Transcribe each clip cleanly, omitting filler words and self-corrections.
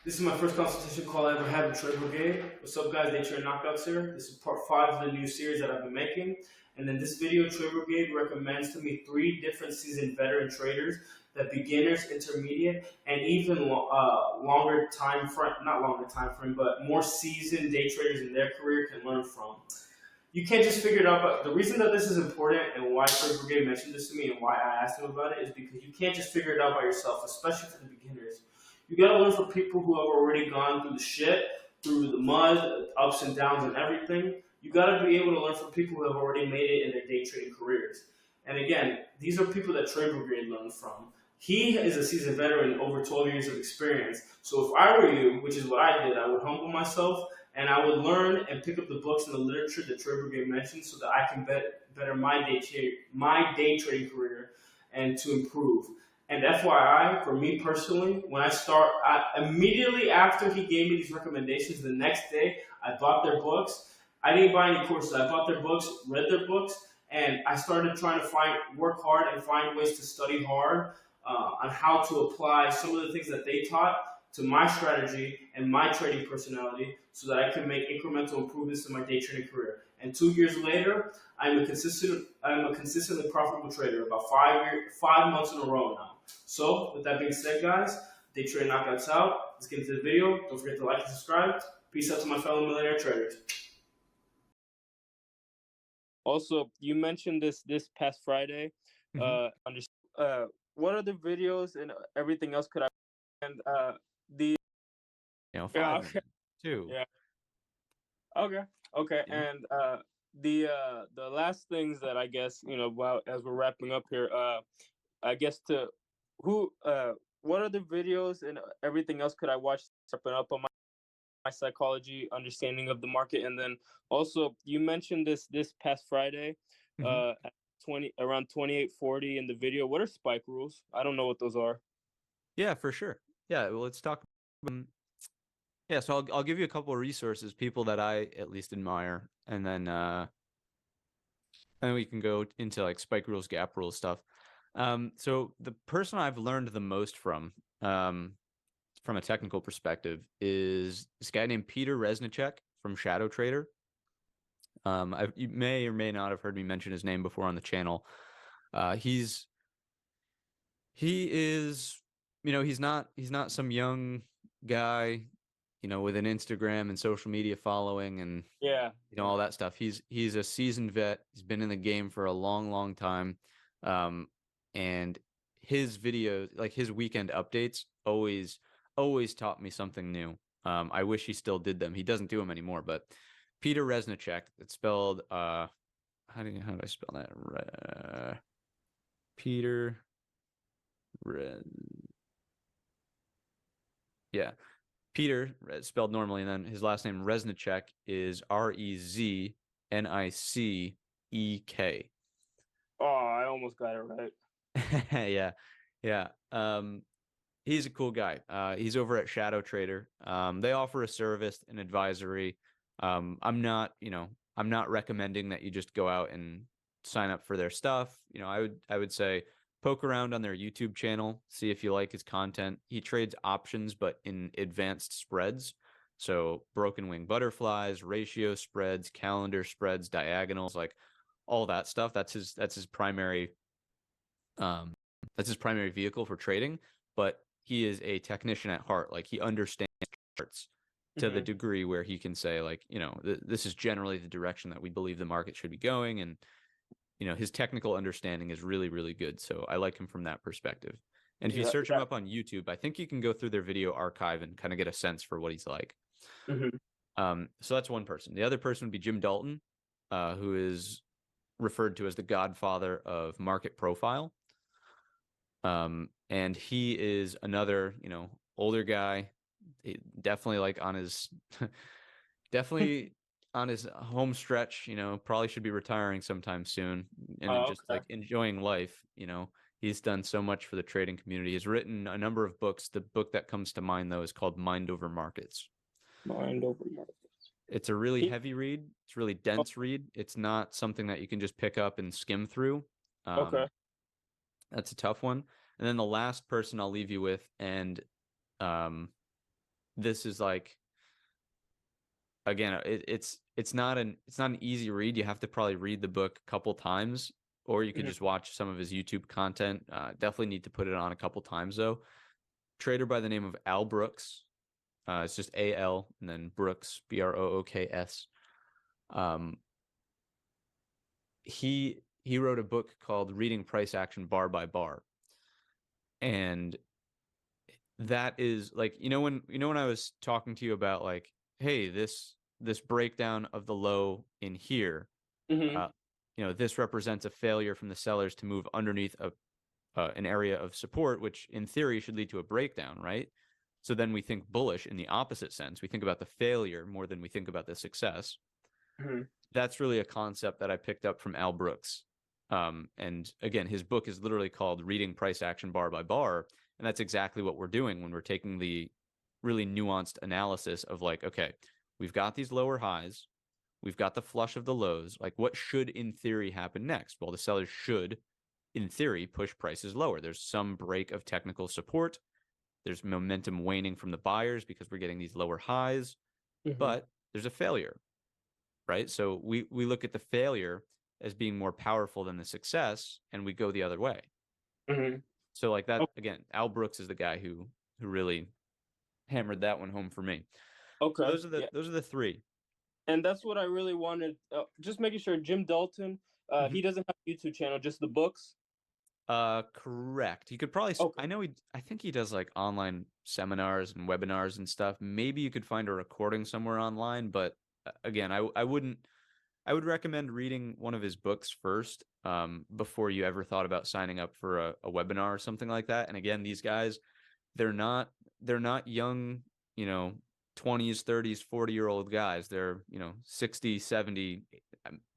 This is my first consultation call I ever had with Trade Brigade. What's up, guys? DayTradingknockouts here. This is part 5 of the new series that I've been making. And in this video, Trade Brigade recommends to me 3 different seasoned veteran traders that beginners, intermediate, and even longer time frame, not longer time frame, but more seasoned day traders in their career can learn from. You can't just figure it out, but the reason that this is important and why Trade Brigade mentioned this to me and why I asked him about it is because you can't just figure it out by yourself, especially for the beginners. You gotta learn from people who have already gone through the shit, through the mud, ups and downs and everything. You gotta be able to learn from people who have already made it in their day trading careers. And again, these are people that Trade Brigade learned from. He is a seasoned veteran, over 12 years of experience. So if I were you, which is what I did, I would humble myself and I would learn and pick up the books and the literature that Trade Brigade mentioned so that I can better my day trading career and to improve. And FYI, for me personally, when immediately after he gave me these recommendations, the next day, I bought their books. I didn't buy any courses. I bought their books, read their books, and I started trying to work hard and find ways to study hard on how to apply some of the things that they taught to my strategy and my trading personality so that I can make incremental improvements in my day trading career. And 2 years later, I'm a consistently profitable trader, about 5 months in a row now. So, with that being said, guys, Day Trading Knockouts out. Let's get into the video. Don't forget to like and subscribe. Peace out to my fellow millionaire traders. Also, you mentioned this past Friday. What other videos and everything else could I? And the 5 too. Yeah. Okay. Yeah. And the last things that I guess as we're wrapping up here, I guess what other videos and everything else could I watch stepping up on my psychology, understanding of the market? And then also you mentioned this past Friday, at around 28:40 in the video. What are spike rules? I don't know what those are. Yeah, for sure. Yeah, well, let's talk. Yeah, so I'll give you a couple of resources, people that I at least admire, and then we can go into like spike rules, gap rules stuff. So the person I've learned the most from a technical perspective is this guy named Peter Resnicek from Shadow Trader. You may or may not have heard me mention his name before on the channel. He is, he's not some young guy, with an Instagram and social media following and all that stuff. He's a seasoned vet. He's been in the game for a long time. And his videos, like his weekend updates, always taught me something new. I wish he still did them. He doesn't do them anymore, but Peter Resnicek, it's spelled how do I spell that? Peter Peter, spelled normally, and then his last name Resnicek is Reznicek. Oh, I almost got it right. Yeah. He's a cool guy. He's over at Shadow Trader. They offer a service and advisory. I'm not recommending that you just go out and sign up for their stuff. I would say poke around on their YouTube channel, see if you like his content. He trades options, but in advanced spreads. So broken wing butterflies, ratio spreads, calendar spreads, diagonals, like all that stuff. That's his primary vehicle for trading. But he is a technician at heart. Like he understands charts to the degree where he can say, like, this is generally the direction that we believe the market should be going, and his technical understanding is really, really good. So I like him from that perspective. And if you search him up on YouTube, I think you can go through their video archive and kind of get a sense for what he's like. So that's one person. The other person would be Jim Dalton, who is referred to as the godfather of market profile. And he is another, older guy, definitely like on his, on his home stretch, probably should be retiring sometime soon and just like enjoying life. He's done so much for the trading community. He's written a number of books. The book that comes to mind, though, is called Mind Over Markets. Mind Over Markets. It's a really heavy read. It's a really dense read. It's not something that you can just pick up and skim through. That's a tough one. And then the last person I'll leave you with, and this is like, again, it's not an easy read. You have to probably read the book a couple times, or you could just watch some of his YouTube content. Definitely need to put it on a couple times though. Trader by the name of Al Brooks. It's just A-L and then Brooks, Brooks. He wrote a book called Reading Price Action Bar by Bar. And that is like, when I was talking to you about like, hey, this breakdown of the low in here, this represents a failure from the sellers to move underneath an area of support, which in theory should lead to a breakdown, right? So then we think bullish in the opposite sense. We think about the failure more than we think about the success. That's really a concept that I picked up from Al Brooks. And again, his book is literally called Reading Price Action Bar by Bar. And that's exactly what we're doing when we're taking the really nuanced analysis of like, okay, we've got these lower highs, we've got the flush of the lows. Like, what should in theory happen next? Well, the sellers should, in theory, push prices lower. There's some break of technical support. There's momentum waning from the buyers because we're getting these lower highs, but there's a failure, right? So we look at the failure as being more powerful than the success, and we go the other way. So like that, again, Al Brooks is the guy who really hammered that one home for me. Okay. So those are the three. And that's what I really wanted. Just making sure Jim Dalton, he doesn't have a YouTube channel, just the books. Correct. You could probably, I think he does like online seminars and webinars and stuff. Maybe you could find a recording somewhere online, but again, I would recommend reading one of his books first, before you ever thought about signing up for a webinar or something like that. And again, these guys, they're not young, 20s, 30s, 40-year-old guys. They're, 60, 70.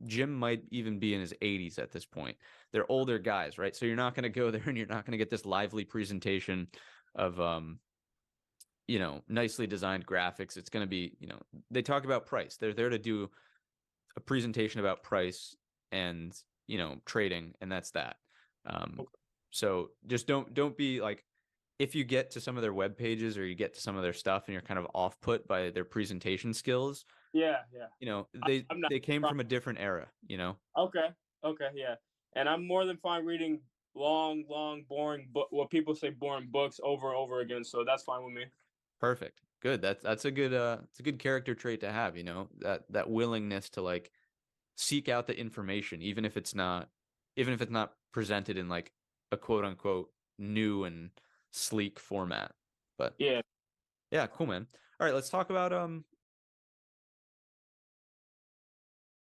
Jim might even be in his 80s at this point. They're older guys, right? So you're not going to go there and you're not going to get this lively presentation of, nicely designed graphics. It's going to be, they talk about price. They're there to do a presentation about price and, trading, and that's that. So just don't be like, if you get to some of their web pages or you get to some of their stuff and you're kind of off put by their presentation skills, they came from a different era, Okay, yeah. And I'm more than fine reading long, boring what people say boring books over and over again. So that's fine with me. Perfect. Good. That's a good it's a good character trait to have, that willingness to like seek out the information, even if it's not presented in like a quote unquote new and sleek format. But yeah, cool, man. All right, let's talk about